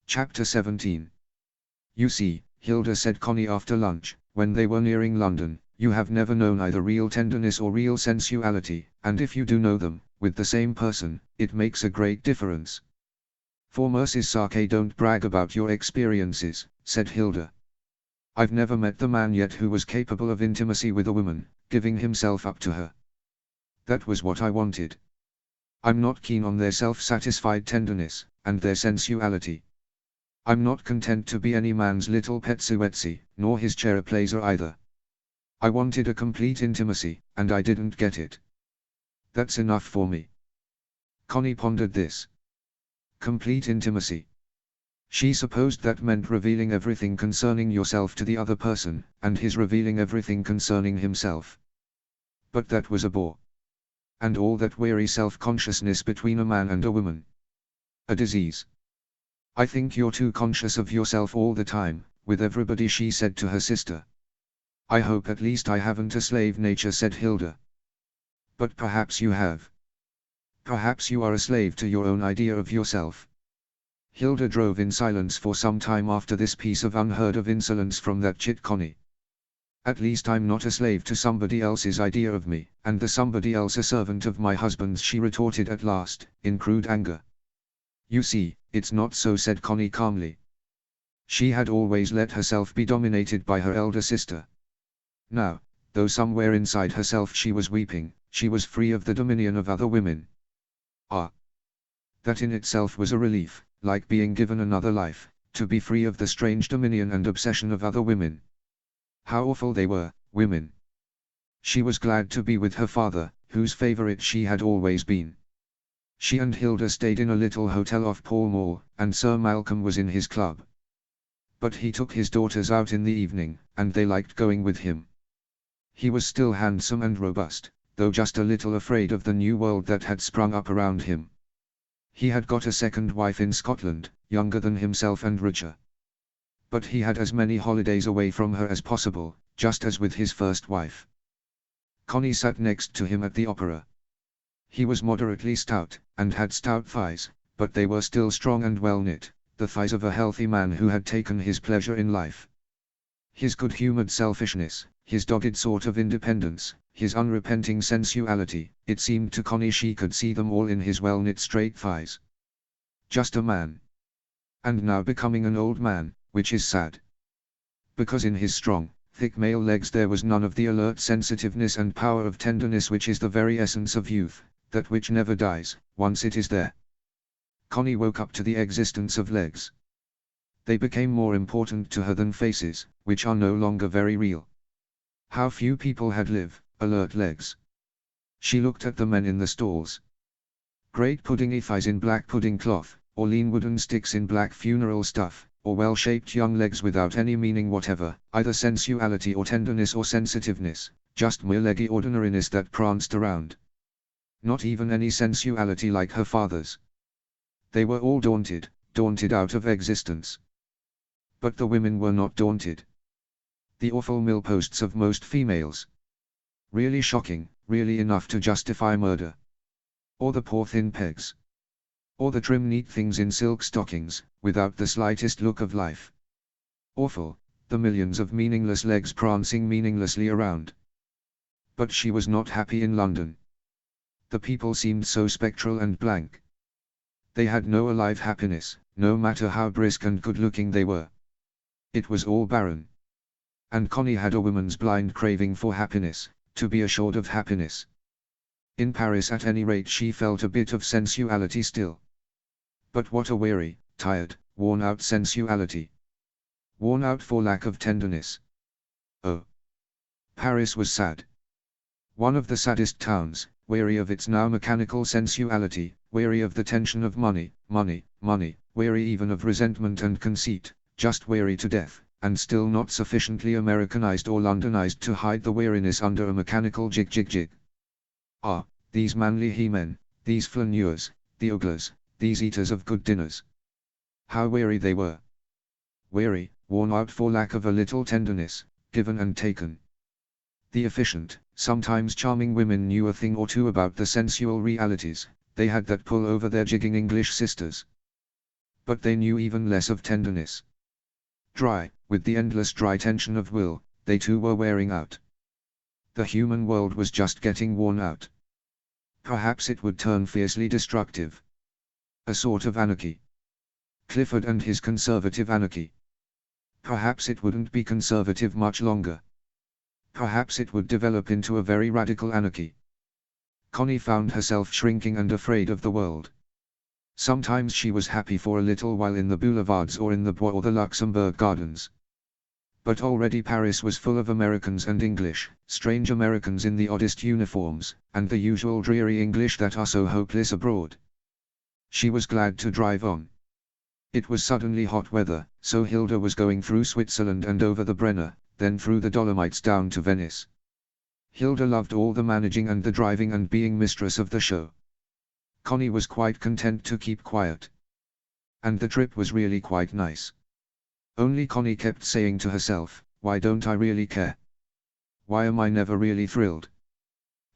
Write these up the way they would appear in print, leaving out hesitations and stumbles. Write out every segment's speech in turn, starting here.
Chapter 17. You see, Hilda, said Connie after lunch, when they were nearing London, you have never known either real tenderness or real sensuality, and if you do know them, with the same person, it makes a great difference. For mercy's sake, don't brag about your experiences, said Hilda. I've never met the man yet who was capable of intimacy with a woman, giving himself up to her. That was what I wanted. I'm not keen on their self-satisfied tenderness, and their sensuality. I'm not content to be any man's little petsuetsy, nor his cherry-placer either. I wanted a complete intimacy, and I didn't get it. That's enough for me. Connie pondered this. Complete intimacy. She supposed that meant revealing everything concerning yourself to the other person, and his revealing everything concerning himself. But that was a bore. And all that weary self-consciousness between a man and a woman. A disease. I think you're too conscious of yourself all the time, with everybody, she said to her sister. I hope at least I haven't a slave nature, said Hilda. But perhaps you have. Perhaps you are a slave to your own idea of yourself. Hilda drove in silence for some time after this piece of unheard of insolence from that chit Connie. At least I'm not a slave to somebody else's idea of me, and the somebody else a servant of my husband's, she retorted at last, in crude anger. You see, it's not so, said Connie calmly. She had always let herself be dominated by her elder sister. Now, though somewhere inside herself she was weeping, she was free of the dominion of other women. Ah! That in itself was a relief, like being given another life, to be free of the strange dominion and obsession of other women. How awful they were, women! She was glad to be with her father, whose favorite she had always been. She and Hilda stayed in a little hotel off Pall Mall, and Sir Malcolm was in his club. But he took his daughters out in the evening, and they liked going with him. He was still handsome and robust, though just a little afraid of the new world that had sprung up around him. He had got a second wife in Scotland, younger than himself and richer. But he had as many holidays away from her as possible, just as with his first wife. Connie sat next to him at the opera. He was moderately stout, and had stout thighs, but they were still strong and well-knit, the thighs of a healthy man who had taken his pleasure in life. His good-humoured selfishness, his dogged sort of independence, his unrepenting sensuality, it seemed to Connie she could see them all in his well-knit straight thighs. Just a man. And now becoming an old man, which is sad. Because in his strong, thick male legs there was none of the alert sensitiveness and power of tenderness which is the very essence of youth, that which never dies, once it is there. Connie woke up to the existence of legs. They became more important to her than faces, which are no longer very real. How few people had live, alert legs. She looked at the men in the stalls. Great puddingy thighs in black pudding cloth, or lean wooden sticks in black funeral stuff, or well-shaped young legs without any meaning whatever, either sensuality or tenderness or sensitiveness, just mere leggy ordinariness that pranced around. Not even any sensuality like her father's. They were all daunted out of existence. But the women were not daunted. The awful millposts of most females. Really shocking, really enough to justify murder. Or the poor thin pegs. Or the trim neat things in silk stockings, without the slightest look of life. Awful, the millions of meaningless legs prancing meaninglessly around. But she was not happy in London. The people seemed so spectral and blank. They had no alive happiness, no matter how brisk and good-looking they were. It was all barren. And Connie had a woman's blind craving for happiness, to be assured of happiness. In Paris at any rate she felt a bit of sensuality still. But what a weary, tired, worn-out sensuality. Worn out for lack of tenderness. Oh! Paris was sad. One of the saddest towns, weary of its now mechanical sensuality, weary of the tension of money, weary even of resentment and conceit, just weary to death, and still not sufficiently Americanized or Londonized to hide the weariness under a mechanical jig. Ah, these manly he-men, these flaneurs, the oglers, these eaters of good dinners. How weary they were. Weary, worn out for lack of a little tenderness, given and taken. The efficient, sometimes charming women knew a thing or two about the sensual realities, they had that pull over their jigging English sisters. But they knew even less of tenderness. Dry, with the endless dry tension of will, they too were wearing out. The human world was just getting worn out. Perhaps it would turn fiercely destructive. A sort of anarchy. Clifford and his conservative anarchy. Perhaps it wouldn't be conservative much longer. Perhaps it would develop into a very radical anarchy. Connie found herself shrinking and afraid of the world. Sometimes she was happy for a little while in the boulevards or in the Bois or the Luxembourg Gardens. But already Paris was full of Americans and English, strange Americans in the oddest uniforms, and the usual dreary English that are so hopeless abroad. She was glad to drive on. It was suddenly hot weather, so Hilda was going through Switzerland and over the Brenner, then through the Dolomites down to Venice. Hilda loved all the managing and the driving and being mistress of the show. Connie was quite content to keep quiet. And the trip was really quite nice. Only Connie kept saying to herself, why don't I really care? Why am I never really thrilled?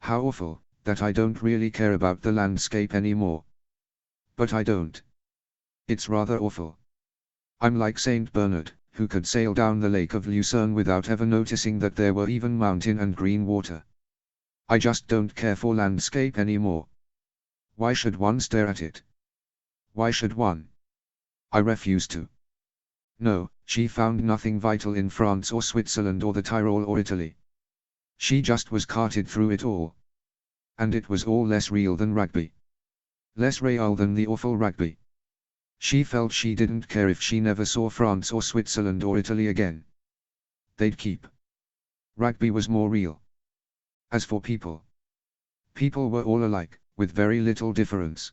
How awful, that I don't really care about the landscape anymore. But I don't. It's rather awful. I'm like Saint Bernard, who could sail down the lake of Lucerne without ever noticing that there were even mountain and green water. I just don't care for landscape anymore. Why should one stare at it? Why should one? I refuse to. No, she found nothing vital in France or Switzerland or the Tyrol or Italy. She just was carted through it all. And it was all less real than rugby. Less real than the awful rugby. She felt she didn't care if she never saw France or Switzerland or Italy again. They'd keep. Rugby was more real. As for people. People were all alike, with very little difference.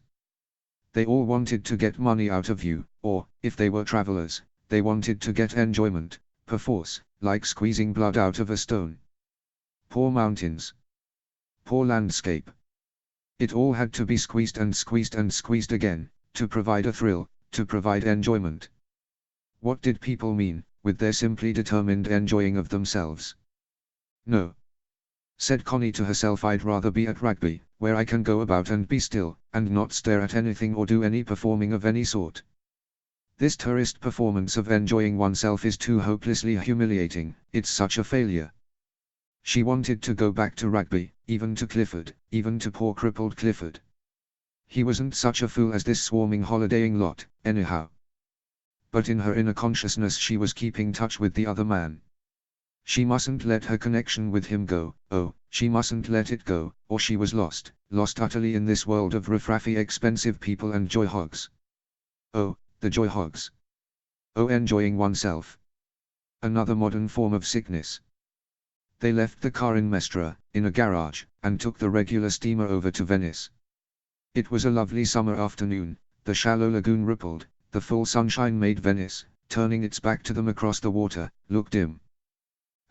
They all wanted to get money out of you, or, if they were travelers, they wanted to get enjoyment, perforce, like squeezing blood out of a stone. Poor mountains. Poor landscape. It all had to be squeezed and squeezed and squeezed again, to provide a thrill, to provide enjoyment. What did people mean, with their simply determined enjoying of themselves? No. Said Connie to herself, I'd rather be at rugby, where I can go about and be still, and not stare at anything or do any performing of any sort. This tourist performance of enjoying oneself is too hopelessly humiliating, it's such a failure. She wanted to go back to rugby, even to Clifford, even to poor crippled Clifford. He wasn't such a fool as this swarming holidaying lot, anyhow. But in her inner consciousness she was keeping touch with the other man. She mustn't let her connection with him go, oh, she mustn't let it go, or she was lost, lost utterly in this world of riffraffy expensive people and joy hogs. Oh, the joy hogs. Oh, enjoying oneself. Another modern form of sickness. They left the car in Mestre, in a garage, and took the regular steamer over to Venice. It was a lovely summer afternoon, the shallow lagoon rippled, the full sunshine made Venice, turning its back to them across the water, look dim.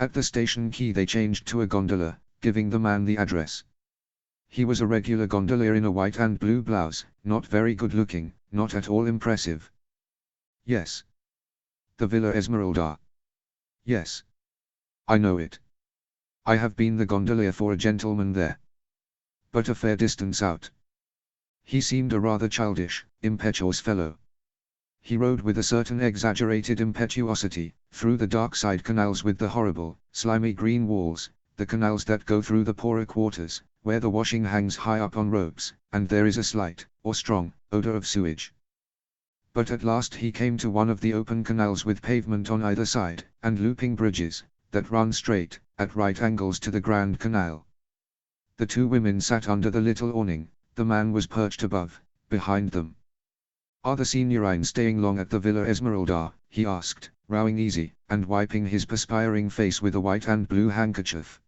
At the station quay they changed to a gondola, giving the man the address. He was a regular gondolier in a white and blue blouse, not very good looking, not at all impressive. Yes. The Villa Esmeralda. Yes. I know it. I have been the gondolier for a gentleman there. But a fair distance out. He seemed a rather childish, impetuous fellow. He rode with a certain exaggerated impetuosity, through the dark side canals with the horrible, slimy green walls, the canals that go through the poorer quarters, where the washing hangs high up on ropes, and there is a slight, or strong, odor of sewage. But at last he came to one of the open canals with pavement on either side, and looping bridges, that run straight, at right angles to the Grand Canal. The two women sat under the little awning, the man was perched above, behind them. Are the signorine staying long at the Villa Esmeralda? He asked, rowing easy, and wiping his perspiring face with a white and blue handkerchief.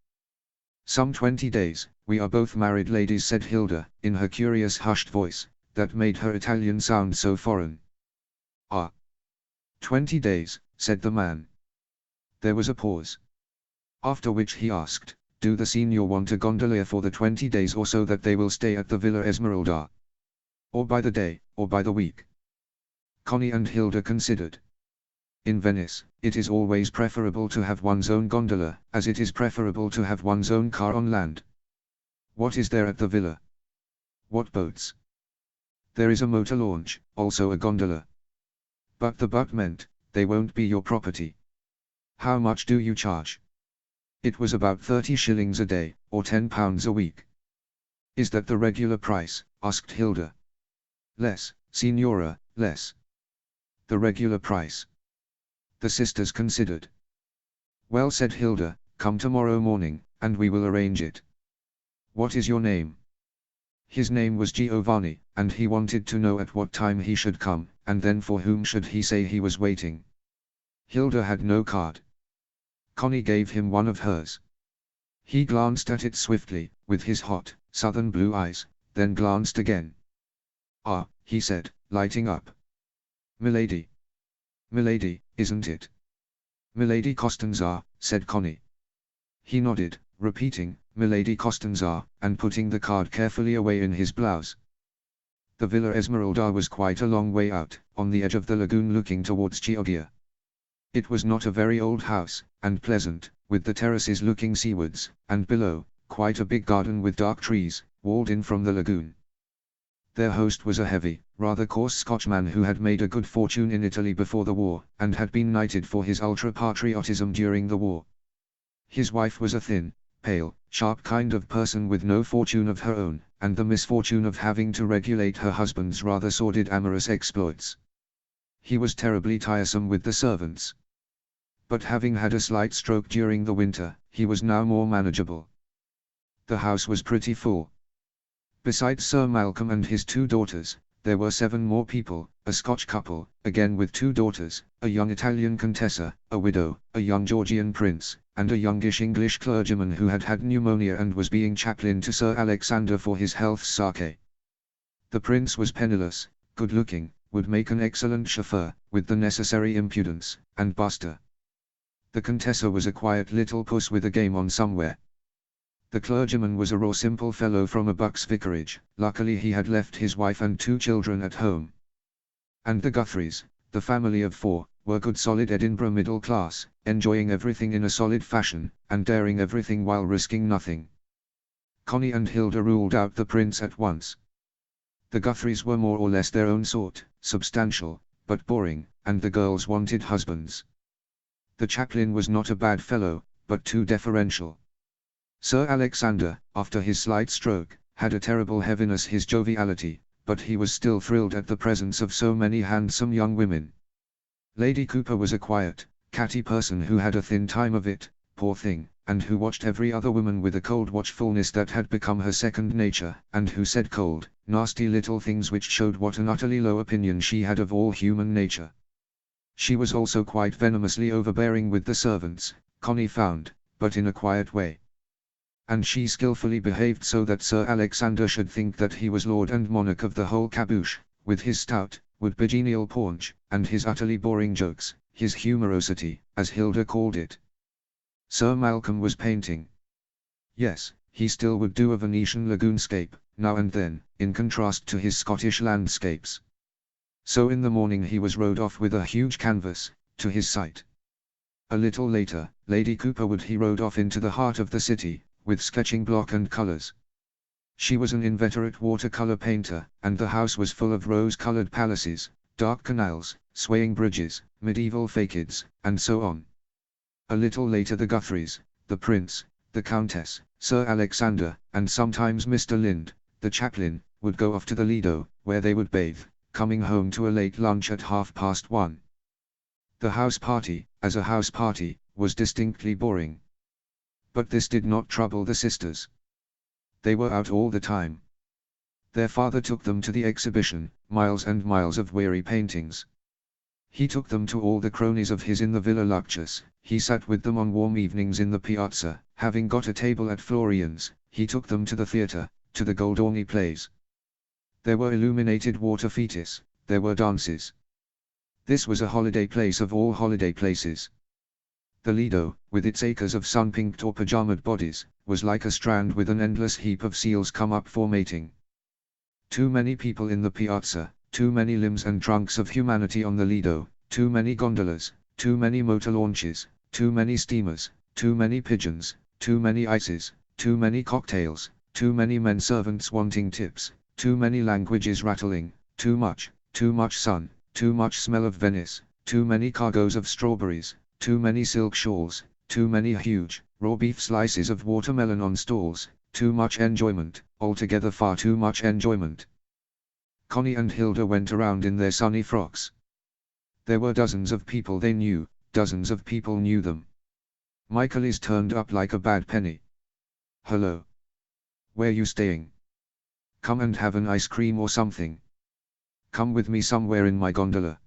Some 20 days, we are both married ladies, said Hilda, in her curious hushed voice, that made her Italian sound so foreign. Ah. 20 days, said the man. There was a pause. After which he asked, do the signor want a gondolier for the 20 days or so that they will stay at the Villa Esmeralda? Or by the day, or by the week? Connie and Hilda considered. In Venice, it is always preferable to have one's own gondola, as it is preferable to have one's own car on land. What is there at the villa? What boats? There is a motor launch, also a gondola. But the but meant, they won't be your property. How much do you charge? It was about 30 shillings a day, or £10 a week. Is that the regular price? Asked Hilda. Less, Signora, less. The regular price. The sisters considered. Well, said Hilda, come tomorrow morning, and we will arrange it. What is your name? His name was Giovanni, and he wanted to know at what time he should come, and then for whom should he say he was waiting. Hilda had no card. Connie gave him one of hers. He glanced at it swiftly, with his hot, southern blue eyes, then glanced again. Ah, he said, lighting up. Milady. Milady, isn't it? Milady Costanza, said Connie. He nodded, repeating, Milady Costanza, and putting the card carefully away in his blouse. The Villa Esmeralda was quite a long way out, on the edge of the lagoon looking towards Chioggia. It was not a very old house, and pleasant, with the terraces looking seawards, and below, quite a big garden with dark trees, walled in from the lagoon. Their host was a heavy, rather coarse Scotchman who had made a good fortune in Italy before the war, and had been knighted for his ultra-patriotism during the war. His wife was a thin, pale, sharp kind of person with no fortune of her own, and the misfortune of having to regulate her husband's rather sordid amorous exploits. He was terribly tiresome with the servants. But having had a slight stroke during the winter, he was now more manageable. The house was pretty full. Besides Sir Malcolm and his 2 daughters, there were 7 more people, a Scotch couple, again with 2 daughters, a young Italian Contessa, a widow, a young Georgian prince, and a youngish English clergyman who had had pneumonia and was being chaplain to Sir Alexander for his health's sake. The prince was penniless, good-looking, would make an excellent chauffeur, with the necessary impudence, and buster. The Contessa was a quiet little puss with a game on somewhere. The clergyman was a raw simple fellow from a Bucks vicarage, luckily he had left his wife and 2 children at home. And the Guthries, the family of 4, were good solid Edinburgh middle class, enjoying everything in a solid fashion, and daring everything while risking nothing. Connie and Hilda ruled out the prince at once. The Guthries were more or less their own sort, substantial, but boring, and the girls wanted husbands. The chaplain was not a bad fellow, but too deferential. Sir Alexander, after his slight stroke, had a terrible heaviness his joviality, but he was still thrilled at the presence of so many handsome young women. Lady Cooper was a quiet, catty person who had a thin time of it, poor thing, and who watched every other woman with a cold watchfulness that had become her second nature, and who said cold, nasty little things which showed what an utterly low opinion she had of all human nature. She was also quite venomously overbearing with the servants, Connie found, but in a quiet way. And she skillfully behaved so that Sir Alexander should think that he was lord and monarch of the whole caboose, with his stout, would-be genial paunch, and his utterly boring jokes, his humorosity, as Hilda called it. Sir Malcolm was painting. Yes, he still would do a Venetian lagoonscape, now and then, in contrast to his Scottish landscapes. So in the morning he was rowed off with a huge canvas, to his sight. A little later, Lady Cooper he rode off into the heart of the city, with sketching block and colours. She was an inveterate watercolour painter, and the house was full of rose-coloured palaces, dark canals, swaying bridges, medieval facades, and so on. A little later the Guthries, the prince, the countess, Sir Alexander, and sometimes Mr. Lind, the chaplain, would go off to the Lido, where they would bathe, coming home to a late lunch at 1:30. The house party, as a house party, was distinctly boring. But this did not trouble the sisters. They were out all the time. Their father took them to the exhibition, miles and miles of weary paintings. He took them to all the cronies of his in the Villa Lucchese, he sat with them on warm evenings in the piazza, having got a table at Florian's, he took them to the theatre, to the Goldoni plays. There were illuminated water fetes, there were dances. This was a holiday place of all holiday places. The Lido, with its acres of sun-pinked or pajamaed bodies, was like a strand with an endless heap of seals come up for mating. Too many people in the piazza, too many limbs and trunks of humanity on the Lido, too many gondolas, too many motor launches, too many steamers, too many pigeons, too many ices, too many cocktails, too many men servants wanting tips, too many languages rattling, too much sun, too much smell of Venice, too many cargoes of strawberries, too many silk shawls, too many huge, raw beef slices of watermelon on stalls, too much enjoyment, altogether far too much enjoyment. Connie and Hilda went around in their sunny frocks. There were dozens of people they knew, dozens of people knew them. Michael is turned up like a bad penny. Hello. Where you staying? Come and have an ice cream or something. Come with me somewhere in my gondola.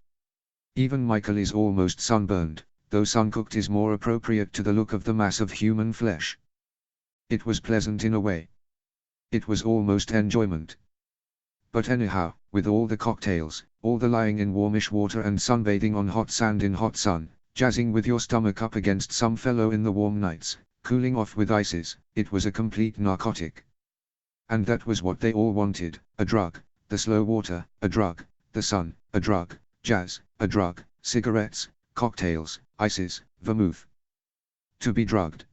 Even Michael is almost sunburned, though sun-cooked is more appropriate to the look of the mass of human flesh. It was pleasant in a way. It was almost enjoyment. But anyhow, with all the cocktails, all the lying in warmish water and sunbathing on hot sand in hot sun, jazzing with your stomach up against some fellow in the warm nights, cooling off with ices, it was a complete narcotic. And that was what they all wanted, a drug, the slow water, a drug, the sun, a drug, jazz, a drug, cigarettes, cocktails, ices, vermouth. To be drugged.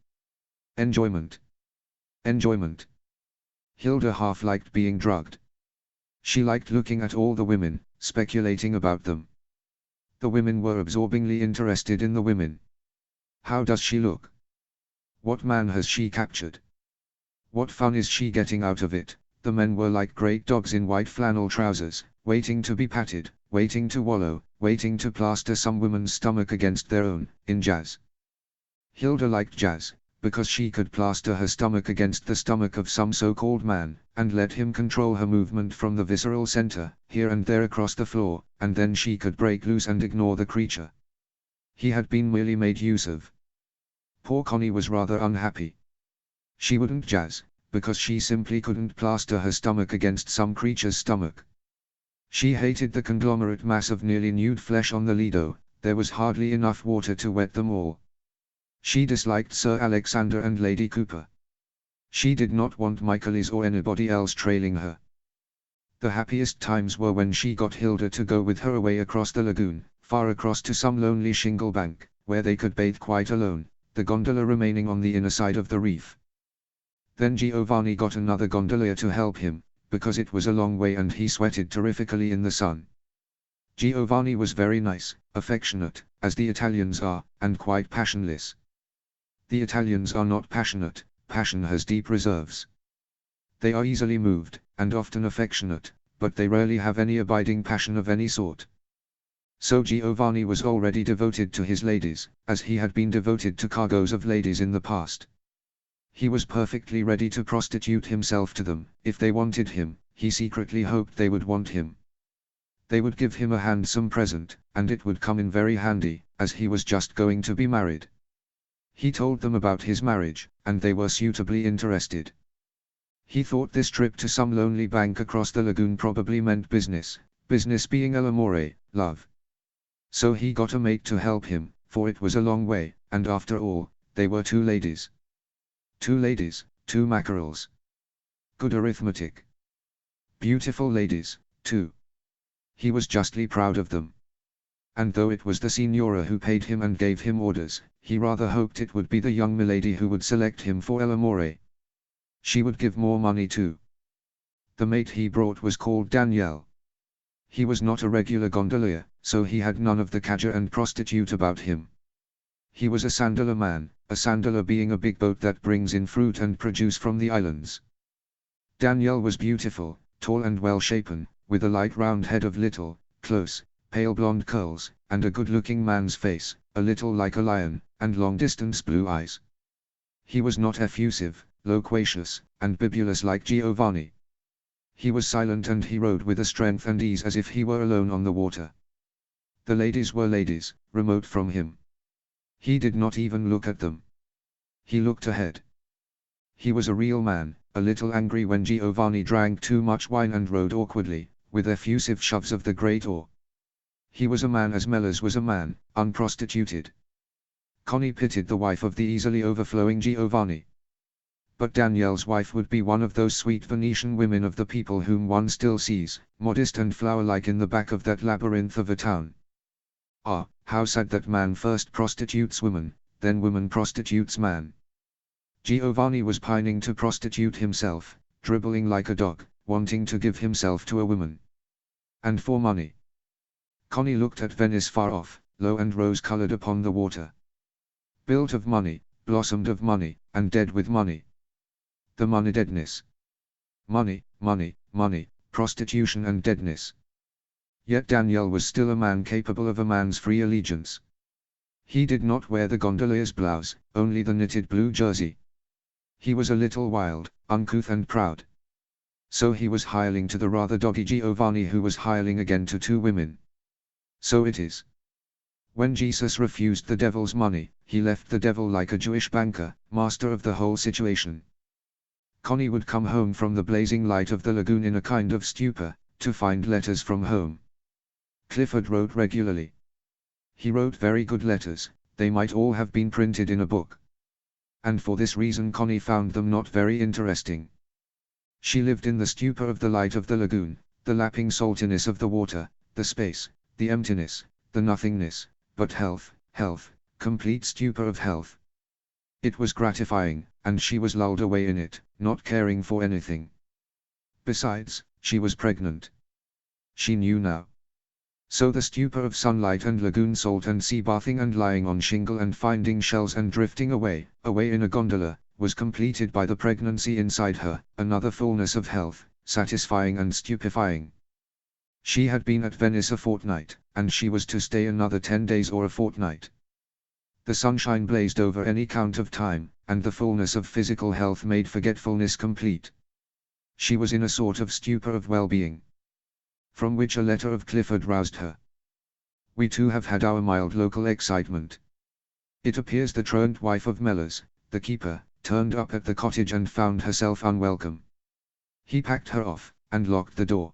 Enjoyment. Enjoyment. Hilda half liked being drugged. She liked looking at all the women, speculating about them. The women were absorbingly interested in the women. How does she look? What man has she captured? What fun is she getting out of it? The men were like great dogs in white flannel trousers, waiting to be patted, waiting to wallow, waiting to plaster some woman's stomach against their own, in jazz. Hilda liked jazz, because she could plaster her stomach against the stomach of some so-called man, and let him control her movement from the visceral center, here and there across the floor, and then she could break loose and ignore the creature. He had been merely made use of. Poor Connie was rather unhappy. She wouldn't jazz, because she simply couldn't plaster her stomach against some creature's stomach. She hated the conglomerate mass of nearly nude flesh on the Lido, there was hardly enough water to wet them all. She disliked Sir Alexander and Lady Cooper. She did not want Michaelis or anybody else trailing her. The happiest times were when she got Hilda to go with her away across the lagoon, far across to some lonely shingle bank, where they could bathe quite alone, the gondola remaining on the inner side of the reef. Then Giovanni got another gondolier to help him, because it was a long way and he sweated terrifically in the sun. Giovanni was very nice, affectionate, as the Italians are, and quite passionless. The Italians are not passionate, passion has deep reserves. They are easily moved, and often affectionate, but they rarely have any abiding passion of any sort. So Giovanni was already devoted to his ladies, as he had been devoted to cargoes of ladies in the past. He was perfectly ready to prostitute himself to them, if they wanted him, he secretly hoped they would want him. They would give him a handsome present, and it would come in very handy, as he was just going to be married. He told them about his marriage, and they were suitably interested. He thought this trip to some lonely bank across the lagoon probably meant business, business being l'amore, love. So he got a mate to help him, for it was a long way, and after all, they were two ladies. Two ladies, two mackerels. Good arithmetic. Beautiful ladies, too. He was justly proud of them. And though it was the signora who paid him and gave him orders, he rather hoped it would be the young milady who would select him for l'amore. She would give more money too. The mate he brought was called Daniel. He was not a regular gondolier, so he had none of the cadger and prostitute about him. He was a sandola man, a sandola being a big boat that brings in fruit and produce from the islands. Daniel was beautiful, tall and well-shapen, with a light round head of little, close, pale blonde curls, and a good-looking man's face, a little like a lion, and long-distance blue eyes. He was not effusive, loquacious, and bibulous like Giovanni. He was silent and he rode with a strength and ease as if he were alone on the water. The ladies were ladies, remote from him. He did not even look at them. He looked ahead. He was a real man, a little angry when Giovanni drank too much wine and rode awkwardly, with effusive shoves of the great oar. He was a man as Mellors was a man, unprostituted. Connie pitied the wife of the easily overflowing Giovanni. But Daniel's wife would be one of those sweet Venetian women of the people whom one still sees, modest and flower-like in the back of that labyrinth of a town. Ah, how sad that man first prostitutes woman, then woman prostitutes man. Giovanni was pining to prostitute himself, dribbling like a dog, wanting to give himself to a woman. And for money. Connie looked at Venice far off, low and rose-colored upon the water. Built of money, blossomed of money, and dead with money. The money deadness. Money, money, money, prostitution and deadness. Yet Daniel was still a man capable of a man's free allegiance. He did not wear the gondolier's blouse, only the knitted blue jersey. He was a little wild, uncouth and proud. So he was hireling to the rather doggy Giovanni, who was hireling again to two women. So it is. When Jesus refused the devil's money, he left the devil like a Jewish banker, master of the whole situation. Connie would come home from the blazing light of the lagoon in a kind of stupor, to find letters from home. Clifford wrote regularly. He wrote very good letters, they might all have been printed in a book. And for this reason Connie found them not very interesting. She lived in the stupor of the light of the lagoon, the lapping saltiness of the water, the space, the emptiness, the nothingness, but health, health, complete stupor of health. It was gratifying, and she was lulled away in it, not caring for anything. Besides, she was pregnant. She knew now. So the stupor of sunlight and lagoon salt and sea bathing and lying on shingle and finding shells and drifting away in a gondola, was completed by the pregnancy inside her, another fullness of health, satisfying and stupefying. She had been at Venice a fortnight, and she was to stay another 10 days or a fortnight. The sunshine blazed over any count of time, and the fullness of physical health made forgetfulness complete. She was in a sort of stupor of well-being, from which a letter of Clifford roused her. We too have had our mild local excitement. It appears the truant wife of Mellors, the keeper, turned up at the cottage and found herself unwelcome. He packed her off, and locked the door.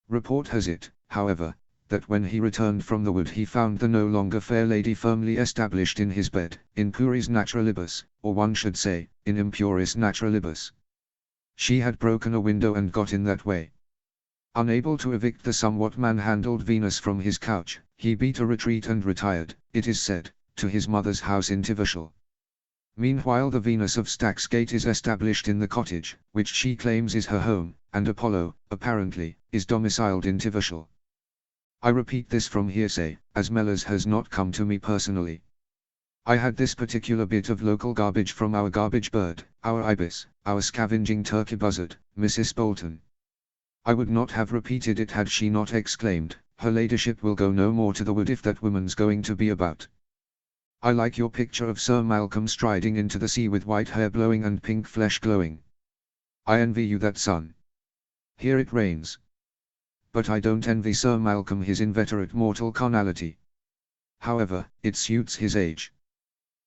Report has it, however, that when he returned from the wood he found the no longer fair lady firmly established in his bed, in puris naturalibus, or one should say, in impuris naturalibus. She had broken a window and got in that way. Unable to evict the somewhat manhandled Venus from his couch, he beat a retreat and retired, it is said, to his mother's house in Tivishall. Meanwhile the Venus of Stacksgate is established in the cottage, which she claims is her home, and Apollo, apparently, is domiciled in Tivishall. I repeat this from hearsay, as Mellors has not come to me personally. I had this particular bit of local garbage from our garbage bird, our ibis, our scavenging turkey buzzard, Mrs. Bolton. I would not have repeated it had she not exclaimed, "Her ladyship will go no more to the wood if that woman's going to be about." I like your picture of Sir Malcolm striding into the sea with white hair blowing and pink flesh glowing. I envy you that sun. Here it rains. But I don't envy Sir Malcolm his inveterate mortal carnality. However, it suits his age.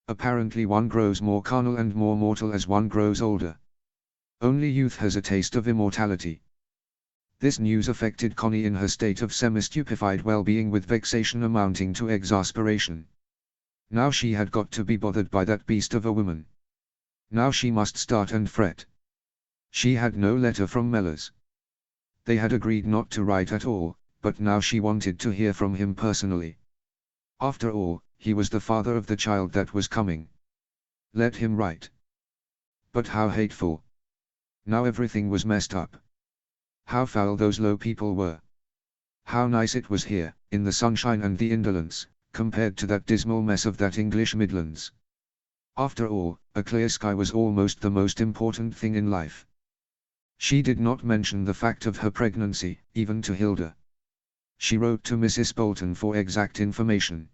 Apparently one grows more carnal and more mortal as one grows older. Only youth has a taste of immortality. This news affected Connie in her state of semi-stupefied well-being with vexation amounting to exasperation. Now she had got to be bothered by that beast of a woman. Now she must start and fret. She had no letter from Mellors. They had agreed not to write at all, but now she wanted to hear from him personally. After all, he was the father of the child that was coming. Let him write. But how hateful. Now everything was messed up. How foul those low people were. How nice it was here, in the sunshine and the indolence, compared to that dismal mess of that English Midlands. After all, a clear sky was almost the most important thing in life. She did not mention the fact of her pregnancy, even to Hilda. She wrote to Mrs. Bolton for exact information.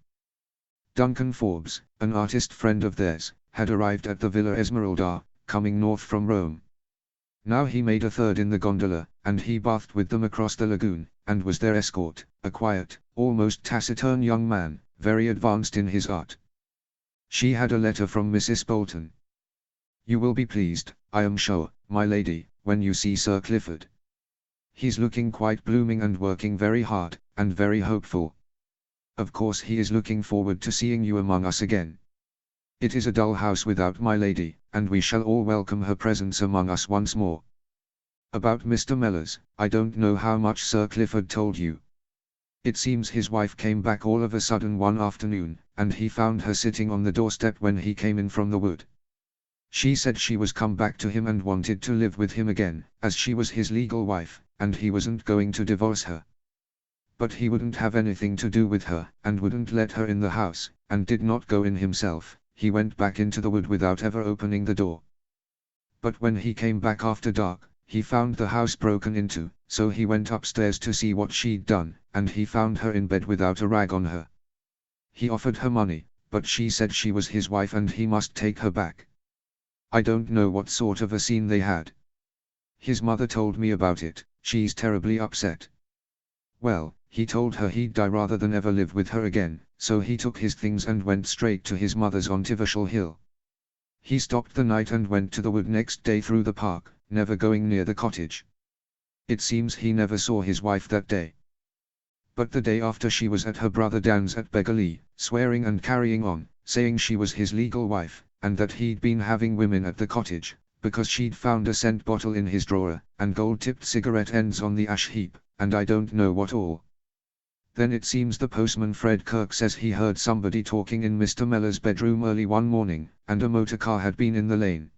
Duncan Forbes, an artist friend of theirs, had arrived at the Villa Esmeralda, coming north from Rome. Now he made a third in the gondola, and he bathed with them across the lagoon, and was their escort, a quiet, almost taciturn young man, very advanced in his art. She had a letter from Mrs. Bolton. "You will be pleased, I am sure, my lady, when you see Sir Clifford. He's looking quite blooming and working very hard, and very hopeful. Of course he is looking forward to seeing you among us again. It is a dull house without my lady, and we shall all welcome her presence among us once more. About Mr. Mellors, I don't know how much Sir Clifford told you. It seems his wife came back all of a sudden one afternoon, and he found her sitting on the doorstep when he came in from the wood. She said she was come back to him and wanted to live with him again, as she was his legal wife, and he wasn't going to divorce her. But he wouldn't have anything to do with her, and wouldn't let her in the house, and did not go in himself. He went back into the wood without ever opening the door. But when he came back after dark, he found the house broken into, so he went upstairs to see what she'd done, and he found her in bed without a rag on her. He offered her money, but she said she was his wife and he must take her back. I don't know what sort of a scene they had. His mother told me about it. She's terribly upset. Well, he told her he'd die rather than ever live with her again, so he took his things and went straight to his mother's on Tivishall Hill. He stopped the night and went to the wood next day through the park, never going near the cottage. It seems he never saw his wife that day. But the day after she was at her brother Dan's at Beggarley, swearing and carrying on, saying she was his legal wife, and that he'd been having women at the cottage, because she'd found a scent bottle in his drawer, and gold-tipped cigarette ends on the ash heap, and I don't know what all. Then it seems the postman Fred Kirk says he heard somebody talking in Mr. Mellor's bedroom early one morning, and a motor car had been in the lane.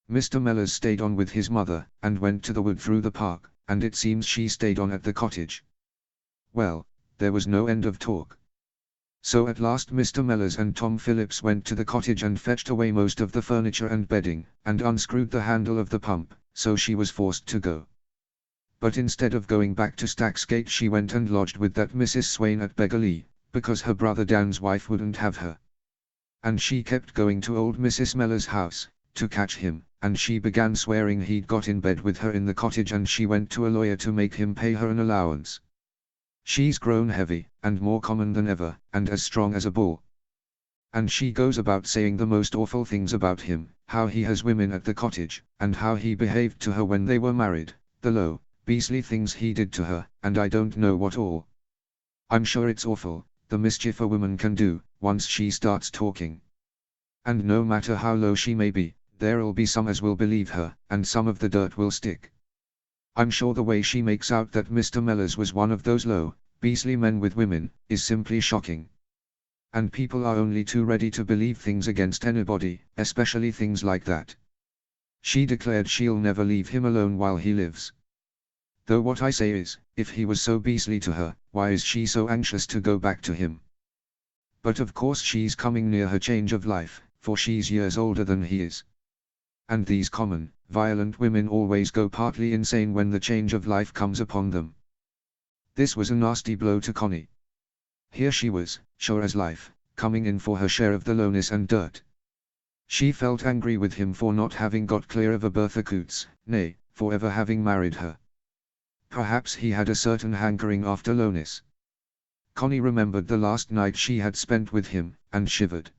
Mr. Mellors stayed on with his mother, and went to the wood through the park, and it seems she stayed on at the cottage. Well, there was no end of talk. So at last Mr. Mellors and Tom Phillips went to the cottage and fetched away most of the furniture and bedding, and unscrewed the handle of the pump, so she was forced to go. But instead of going back to Stacksgate she went and lodged with that Mrs. Swain at Beggarley, because her brother Dan's wife wouldn't have her. And she kept going to old Mrs. Mellors' house, to catch him, and she began swearing he'd got in bed with her in the cottage, and she went to a lawyer to make him pay her an allowance. She's grown heavy, and more common than ever, and as strong as a bull. And she goes about saying the most awful things about him, how he has women at the cottage, and how he behaved to her when they were married, the low, beastly things he did to her, and I don't know what all. I'm sure it's awful, the mischief a woman can do, once she starts talking. And no matter how low she may be, there'll be some as will believe her, and some of the dirt will stick. I'm sure the way she makes out that Mr. Mellors was one of those low, beastly men with women, is simply shocking. And people are only too ready to believe things against anybody, especially things like that. She declared she'll never leave him alone while he lives. Though what I say is, if he was so beastly to her, why is she so anxious to go back to him? But of course she's coming near her change of life, for she's years older than he is. And these common, violent women always go partly insane when the change of life comes upon them. This was a nasty blow to Connie. Here she was, sure as life, coming in for her share of the lowness and dirt. She felt angry with him for not having got clear of a Bertha Coots, nay, for ever having married her. Perhaps he had a certain hankering after lowness. Connie remembered the last night she had spent with him, and shivered.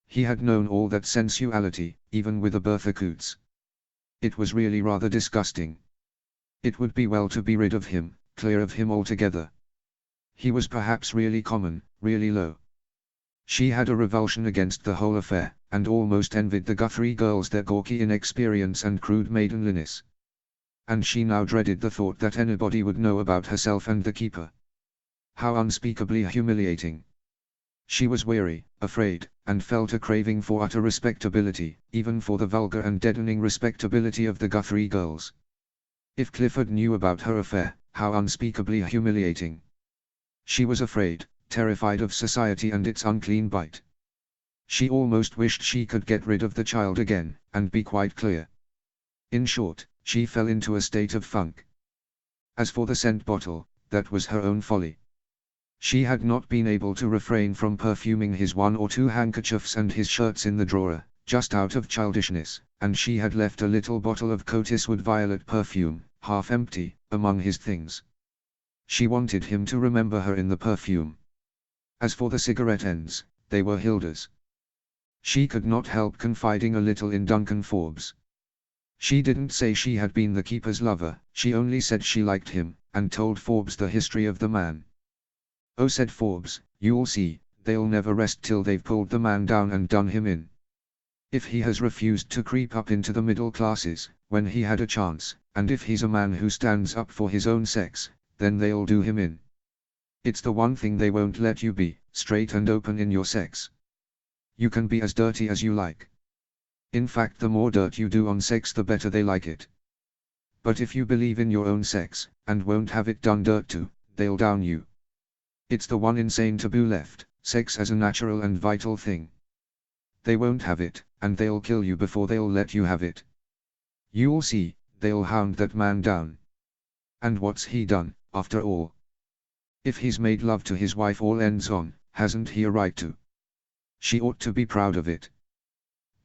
He had known all that sensuality, even with a Bertha Coots. It was really rather disgusting. It would be well to be rid of him, clear of him altogether. He was perhaps really common, really low. She had a revulsion against the whole affair, and almost envied the Guthrie girls their gawky inexperience and crude maidenliness. And she now dreaded the thought that anybody would know about herself and the keeper. How unspeakably humiliating. She was weary, afraid, and felt a craving for utter respectability, even for the vulgar and deadening respectability of the Guthrie girls. If Clifford knew about her affair, how unspeakably humiliating. She was afraid, terrified of society and its unclean bite. She almost wished she could get rid of the child again, and be quite clear. In short, she fell into a state of funk. As for the scent bottle, that was her own folly. She had not been able to refrain from perfuming his one or two handkerchiefs and his shirts in the drawer, just out of childishness, and she had left a little bottle of Cotiswood violet perfume, half empty, among his things. She wanted him to remember her in the perfume. As for the cigarette ends, they were Hilda's. She could not help confiding a little in Duncan Forbes. She didn't say she had been the keeper's lover, she only said she liked him, and told Forbes the history of the man. Oh, said Forbes, you'll see, they'll never rest till they've pulled the man down and done him in. If he has refused to creep up into the middle classes, when he had a chance, and if he's a man who stands up for his own sex, then they'll do him in. It's the one thing they won't let you be, straight and open in your sex. You can be as dirty as you like. In fact, the more dirt you do on sex, the better they like it. But if you believe in your own sex, and won't have it done dirt to, they'll down you. It's the one insane taboo left, sex as a natural and vital thing. They won't have it, and they'll kill you before they'll let you have it. You'll see, they'll hound that man down. And what's he done, after all? If he's made love to his wife all ends on, hasn't he a right to? She ought to be proud of it.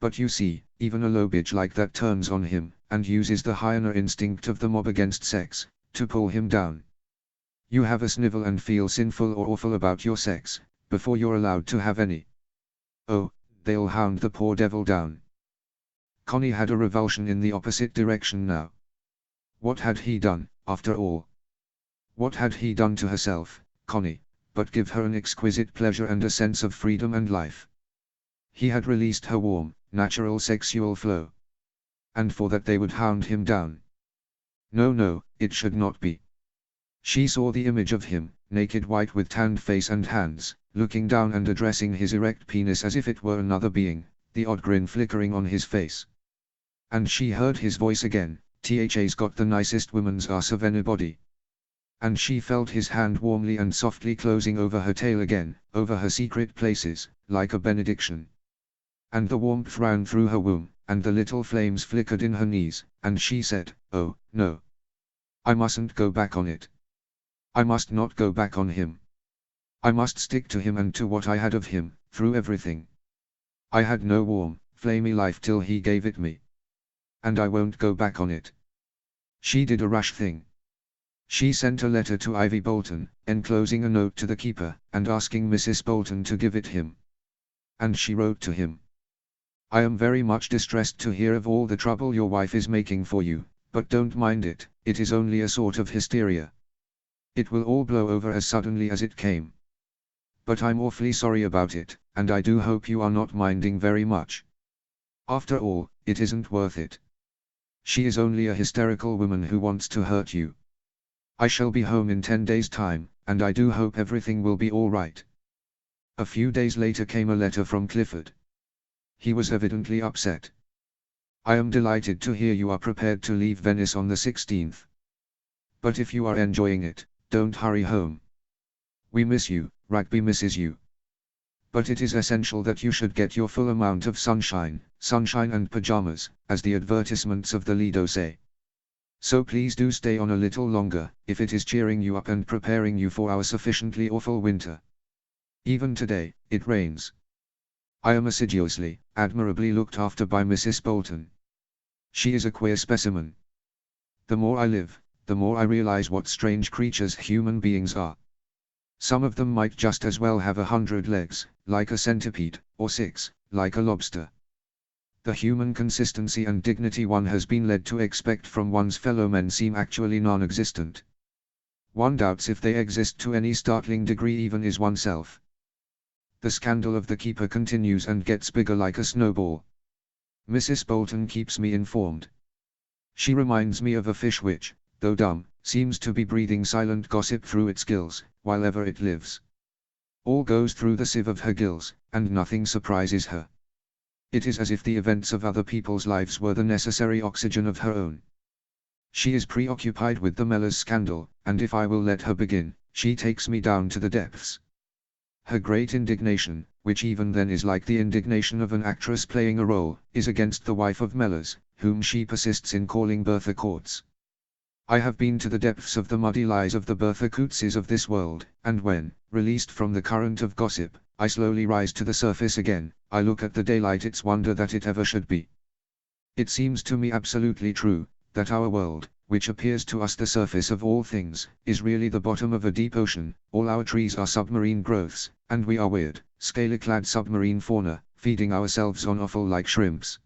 But you see, even a low bitch like that turns on him, and uses the hyena instinct of the mob against sex, to pull him down. You have a snivel and feel sinful or awful about your sex, before you're allowed to have any. Oh, they'll hound the poor devil down. Connie had a revulsion in the opposite direction now. What had he done, after all? What had he done to herself, Connie, but give her an exquisite pleasure and a sense of freedom and life? He had released her warm, natural sexual flow. And for that they would hound him down. No, no, it should not be. She saw the image of him, naked white with tanned face and hands, looking down and addressing his erect penis as if it were another being, the odd grin flickering on his face. And she heard his voice again, "THA's got the nicest woman's ass of anybody." And she felt his hand warmly and softly closing over her tail again, over her secret places, like a benediction. And the warmth ran through her womb, and the little flames flickered in her knees, and she said, "Oh, no. I mustn't go back on it. I must not go back on him. I must stick to him and to what I had of him, through everything. I had no warm, flamey life till he gave it me. And I won't go back on it." She did a rash thing. She sent a letter to Ivy Bolton, enclosing a note to the keeper, and asking Mrs. Bolton to give it him. And she wrote to him. "I am very much distressed to hear of all the trouble your wife is making for you, but don't mind it, it is only a sort of hysteria. It will all blow over as suddenly as it came. But I'm awfully sorry about it, and I do hope you are not minding very much. After all, it isn't worth it. She is only a hysterical woman who wants to hurt you. I shall be home in 10 days' time, and I do hope everything will be all right." A few days later came a letter from Clifford. He was evidently upset. "I am delighted to hear you are prepared to leave Venice on the 16th. But if you are enjoying it, don't hurry home. We miss you, Rugby misses you. But it is essential that you should get your full amount of sunshine and pajamas, as the advertisements of the Lido say. So please do stay on a little longer, if it is cheering you up and preparing you for our sufficiently awful winter. Even today, it rains. I am assiduously, admirably looked after by Mrs. Bolton. She is a queer specimen. The more I live, the more I realize what strange creatures human beings are. Some of them might just as well have 100 legs, like a centipede, or 6, like a lobster. The human consistency and dignity one has been led to expect from one's fellow men seem actually non-existent. One doubts if they exist to any startling degree even is oneself. The scandal of the keeper continues and gets bigger like a snowball. Mrs. Bolton keeps me informed. She reminds me of a fish which, though dumb, seems to be breathing silent gossip through its gills, while ever it lives. All goes through the sieve of her gills, and nothing surprises her. It is as if the events of other people's lives were the necessary oxygen of her own. She is preoccupied with the Mellors scandal, and if I will let her begin, she takes me down to the depths. Her great indignation, which even then is like the indignation of an actress playing a role, is against the wife of Mellors, whom she persists in calling Bertha Courts. I have been to the depths of the muddy lies of the Bertha Coutts of this world, and when, released from the current of gossip, I slowly rise to the surface again, I look at the daylight. It's wonder that it ever should be. It seems to me absolutely true, that our world, which appears to us the surface of all things, is really the bottom of a deep ocean. All our trees are submarine growths, and we are weird, scaly-clad submarine fauna, feeding ourselves on offal like shrimps.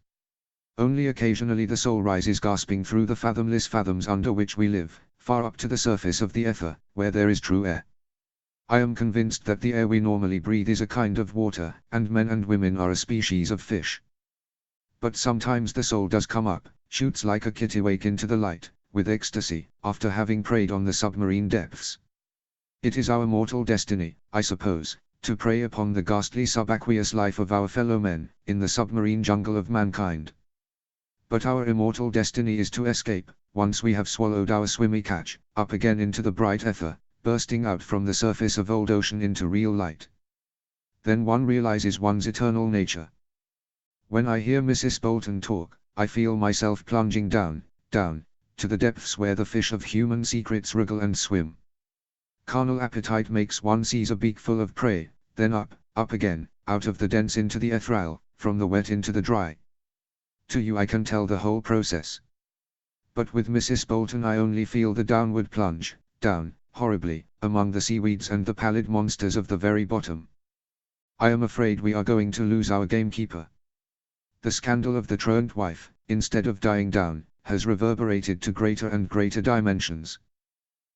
Only occasionally the soul rises gasping through the fathomless fathoms under which we live, far up to the surface of the ether, where there is true air. I am convinced that the air we normally breathe is a kind of water, and men and women are a species of fish. But sometimes the soul does come up, shoots like a kittiwake into the light, with ecstasy, after having preyed on the submarine depths. It is our mortal destiny, I suppose, to prey upon the ghastly subaqueous life of our fellow men, in the submarine jungle of mankind. But our immortal destiny is to escape, once we have swallowed our swimmy catch, up again into the bright ether, bursting out from the surface of old ocean into real light. Then one realizes one's eternal nature. When I hear Mrs. Bolton talk, I feel myself plunging down, down, to the depths where the fish of human secrets wriggle and swim. Carnal appetite makes one seize a beakful of prey, then up, up again, out of the dense into the ethereal, from the wet into the dry. To you I can tell the whole process. But with Mrs. Bolton I only feel the downward plunge, down, horribly, among the seaweeds and the pallid monsters of the very bottom. I am afraid we are going to lose our gamekeeper. The scandal of the truant wife, instead of dying down, has reverberated to greater and greater dimensions.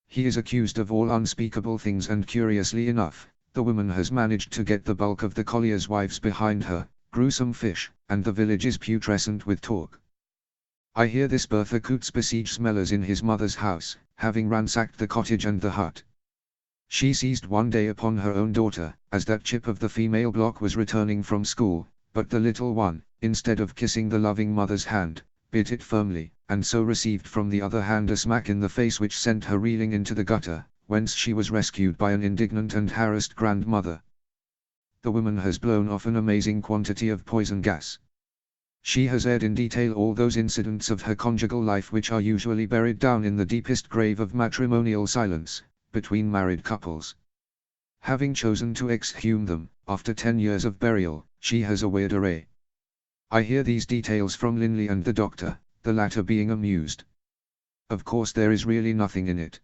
He is accused of all unspeakable things, and curiously enough, the woman has managed to get the bulk of the colliers' wives behind her, gruesome fish, and the village is putrescent with talk. I hear this Bertha Coots besiege Smellers in his mother's house, having ransacked the cottage and the hut. She seized one day upon her own daughter, as that chip of the female block was returning from school, but the little one, instead of kissing the loving mother's hand, bit it firmly, and so received from the other hand a smack in the face which sent her reeling into the gutter, whence she was rescued by an indignant and harassed grandmother. The woman has blown off an amazing quantity of poison gas. She has aired in detail all those incidents of her conjugal life which are usually buried down in the deepest grave of matrimonial silence, between married couples. Having chosen to exhume them, after 10 years of burial, she has a weird array. I hear these details from Linley and the doctor, the latter being amused. Of course there is really nothing in it.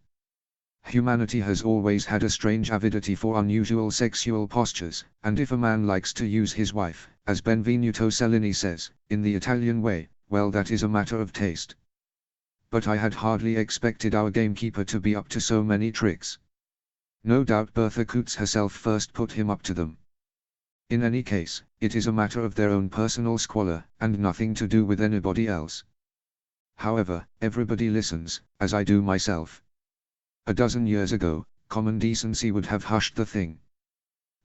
Humanity has always had a strange avidity for unusual sexual postures, and if a man likes to use his wife, as Benvenuto Cellini says, in the Italian way, well, that is a matter of taste. But I had hardly expected our gamekeeper to be up to so many tricks. No doubt Bertha Coots herself first put him up to them. In any case, it is a matter of their own personal squalor, and nothing to do with anybody else. However, everybody listens, as I do myself. A dozen years ago, common decency would have hushed the thing.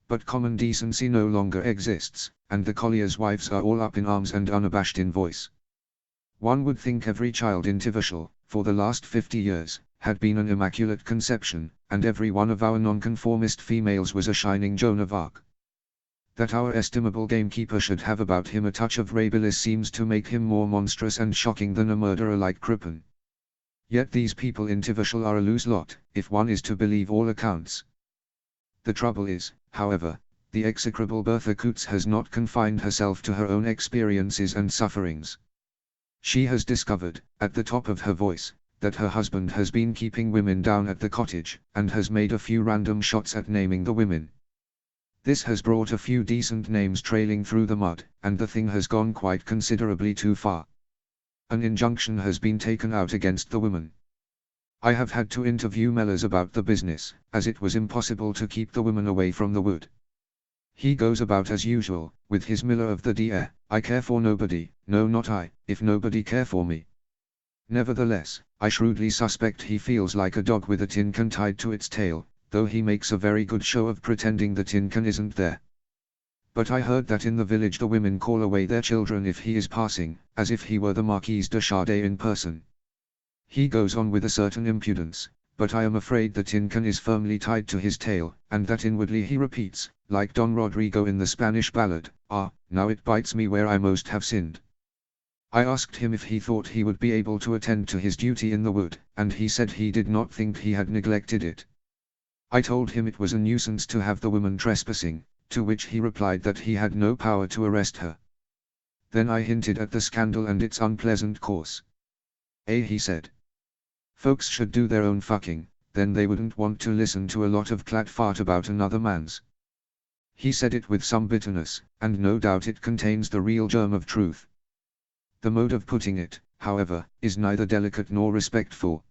But common decency no longer exists, and the colliers' wives are all up in arms and unabashed in voice. One would think every child in Tivishall, for the last 50 years, had been an immaculate conception, and every one of our nonconformist females was a shining Joan of Arc. That our estimable gamekeeper should have about him a touch of rabilis seems to make him more monstrous and shocking than a murderer like Crippen. Yet these people in Tivishall are a loose lot, if one is to believe all accounts. The trouble is, however, the execrable Bertha Coots has not confined herself to her own experiences and sufferings. She has discovered, at the top of her voice, that her husband has been keeping women down at the cottage, and has made a few random shots at naming the women. This has brought a few decent names trailing through the mud, and the thing has gone quite considerably too far. An injunction has been taken out against the women. I have had to interview Mellors about the business, as it was impossible to keep the women away from the wood. He goes about as usual, with his Miller of the Deer, I care for nobody, no not I, if nobody care for me. Nevertheless, I shrewdly suspect he feels like a dog with a tin can tied to its tail, though he makes a very good show of pretending the tin can isn't there. But I heard that in the village the women call away their children if he is passing, as if he were the Marquise de Chardet in person. He goes on with a certain impudence, but I am afraid the tin can is firmly tied to his tail, and that inwardly he repeats, like Don Rodrigo in the Spanish ballad, "Ah, now it bites me where I most have sinned." I asked him if he thought he would be able to attend to his duty in the wood, and he said he did not think he had neglected it. I told him it was a nuisance to have the woman trespassing, to which he replied that he had no power to arrest her. Then I hinted at the scandal and its unpleasant course. He said. Folks should do their own fucking, then they wouldn't want to listen to a lot of clat fart about another man's. He said it with some bitterness, and no doubt it contains the real germ of truth. The mode of putting it, however, is neither delicate nor respectful.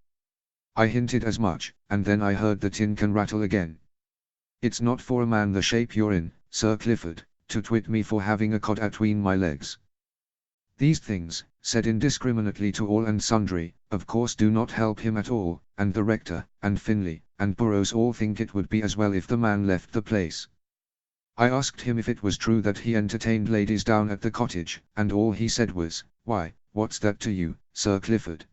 I hinted as much, and then I heard the tin can rattle again. It's not for a man the shape you're in, Sir Clifford, to twit me for having a cod atween my legs. These things, said indiscriminately to all and sundry, of course do not help him at all, and the rector, and Finlay, and Burrows all think it would be as well if the man left the place. I asked him if it was true that he entertained ladies down at the cottage, and all he said was, "Why, what's that to you, Sir Clifford?"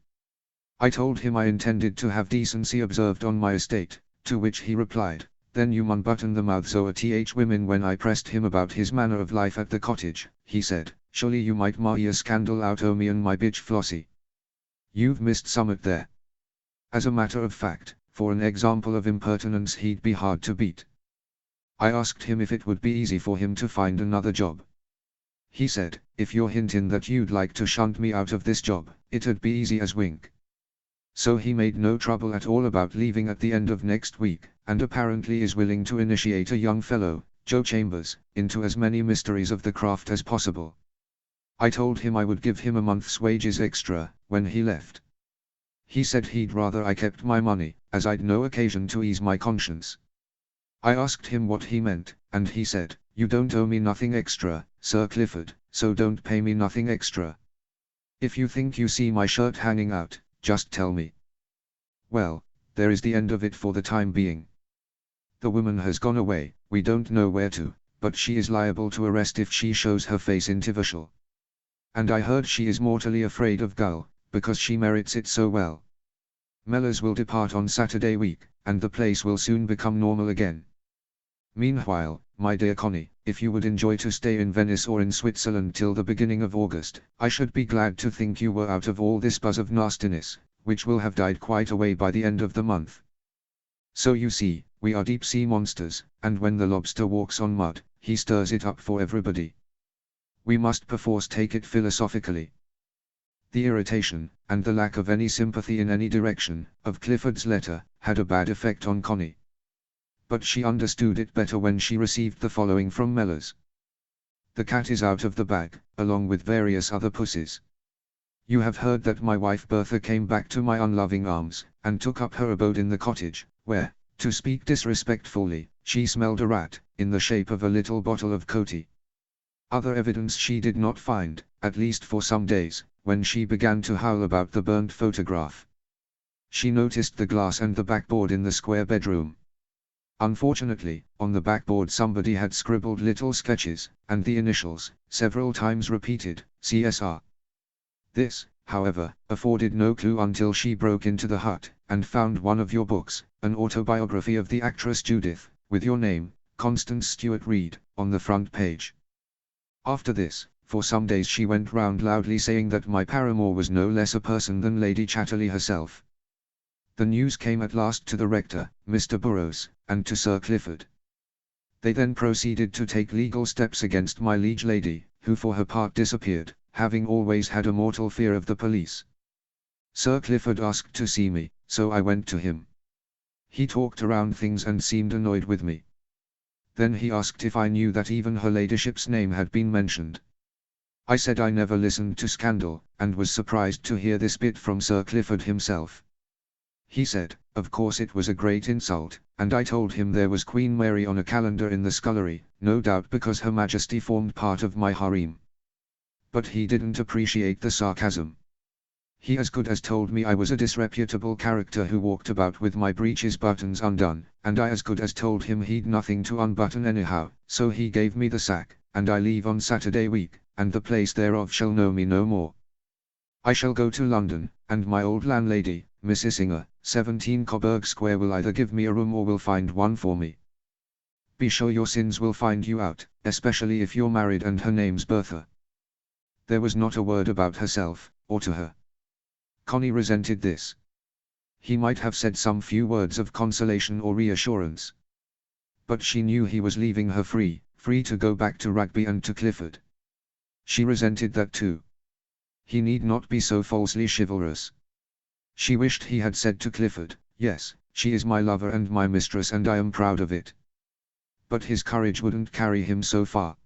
I told him I intended to have decency observed on my estate, To which he replied, "Then you unbutton the mouths o' th women." When I pressed him about his manner of life at the cottage, he said, "Surely you might mar a scandal out o' me and my bitch Flossie. You've missed summat there." As a matter of fact, for an example of impertinence he'd be hard to beat. I asked him if it would be easy for him to find another job. He said, "If you're hintin' that you'd like to shunt me out of this job, it'd be easy as wink." So he made no trouble at all about leaving at the end of next week, and apparently is willing to initiate a young fellow, Joe Chambers, into as many mysteries of the craft as possible. I told him I would give him a month's wages extra, when he left. He said he'd rather I kept my money, as I'd no occasion to ease my conscience. I asked him what he meant, and he said, "You don't owe me nothing extra, Sir Clifford, so don't pay me nothing extra. If you think you see my shirt hanging out, just tell me." Well, there is the end of it for the time being. The woman has gone away, we don't know where to, but she is liable to arrest if she shows her face in Tivishal. And I heard she is mortally afraid of Gull, because she merits it so well. Mellors will depart on Saturday week, and the place will soon become normal again. Meanwhile, my dear Connie, if you would enjoy to stay in Venice or in Switzerland till the beginning of August, I should be glad to think you were out of all this buzz of nastiness, which will have died quite away by the end of the month. So you see, we are deep-sea monsters, and when the lobster walks on mud, he stirs it up for everybody. We must perforce take it philosophically. The irritation, and the lack of any sympathy in any direction, of Clifford's letter, had a bad effect on Connie. But she understood it better when she received the following from Mellors. "The cat is out of the bag, along with various other pussies. You have heard that my wife Bertha came back to my unloving arms, and took up her abode in the cottage, where, to speak disrespectfully, she smelled a rat, in the shape of a little bottle of Coty. Other evidence she did not find, at least for some days, when she began to howl about the burnt photograph. She noticed the glass and the backboard in the square bedroom. Unfortunately, on the backboard somebody had scribbled little sketches, and the initials, several times repeated, CSR. This, however, afforded no clue until she broke into the hut, and found one of your books, an autobiography of the actress Judith, with your name, Constance Stewart Reed, on the front page. After this, for some days she went round loudly saying that my paramour was no less a person than Lady Chatterley herself. The news came at last to the rector, Mr. Burrows, and to Sir Clifford. They then proceeded to take legal steps against my liege lady, who for her part disappeared, having always had a mortal fear of the police. Sir Clifford asked to see me, so I went to him. He talked around things and seemed annoyed with me. Then he asked if I knew that even her ladyship's name had been mentioned. I said I never listened to scandal, and was surprised to hear this bit from Sir Clifford himself. He said, of course it was a great insult, and I told him there was Queen Mary on a calendar in the scullery, no doubt because Her Majesty formed part of my harem. But he didn't appreciate the sarcasm. He as good as told me I was a disreputable character who walked about with my breeches buttons undone, and I as good as told him he'd nothing to unbutton anyhow, so he gave me the sack, and I leave on Saturday week, and the place thereof shall know me no more. I shall go to London, and my old landlady, Mrs. Singer, 17 Coburg Square, will either give me a room or will find one for me. Be sure your sins will find you out, especially if you're married and her name's Bertha. There was not a word about herself, or to her. Connie resented this. He might have said some few words of consolation or reassurance. But she knew he was leaving her free to go back to Rugby and to Clifford. She resented that too. He need not be so falsely chivalrous. She wished he had said to Clifford, "Yes, she is my lover and my mistress and I am proud of it." But his courage wouldn't carry him so far.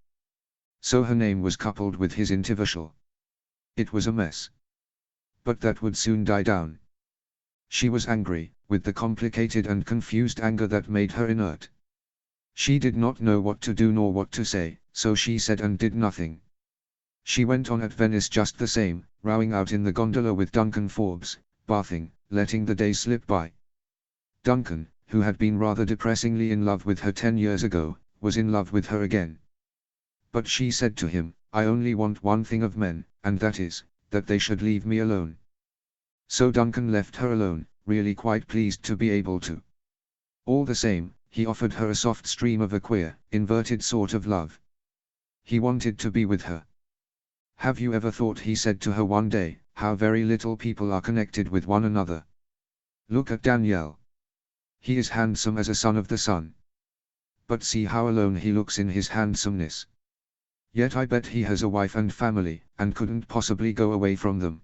So her name was coupled with his in Tivishal. It was a mess. But that would soon die down. She was angry, with the complicated and confused anger that made her inert. She did not know what to do nor what to say, so she said and did nothing. She went on at Venice just the same, rowing out in the gondola with Duncan Forbes, bathing, letting the days slip by. Duncan, who had been rather depressingly in love with her 10 years ago, was in love with her again. But she said to him, "I only want one thing of men, and that is, that they should leave me alone." So Duncan left her alone, really quite pleased to be able to. All the same, he offered her a soft stream of a queer, inverted sort of love. He wanted to be with her. Have you ever thought, he said to her one day, how very little people are connected with one another? Look at Daniel. He is handsome as a son of the sun. But see how alone he looks in his handsomeness. Yet I bet he has a wife and family, and couldn't possibly go away from them.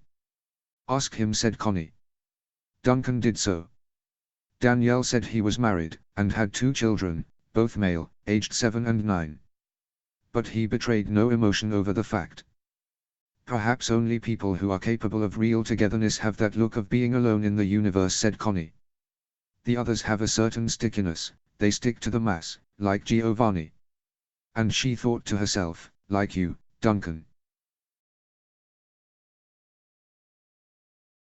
Ask him, said Connie. Duncan did so. Daniel said he was married, and had 2 children, both male, aged 7 and 9. But he betrayed no emotion over the fact. Perhaps only people who are capable of real togetherness have that look of being alone in the universe, said Connie. The others have a certain stickiness, they stick to the mass, like Giovanni. And she thought to herself, like you, Duncan.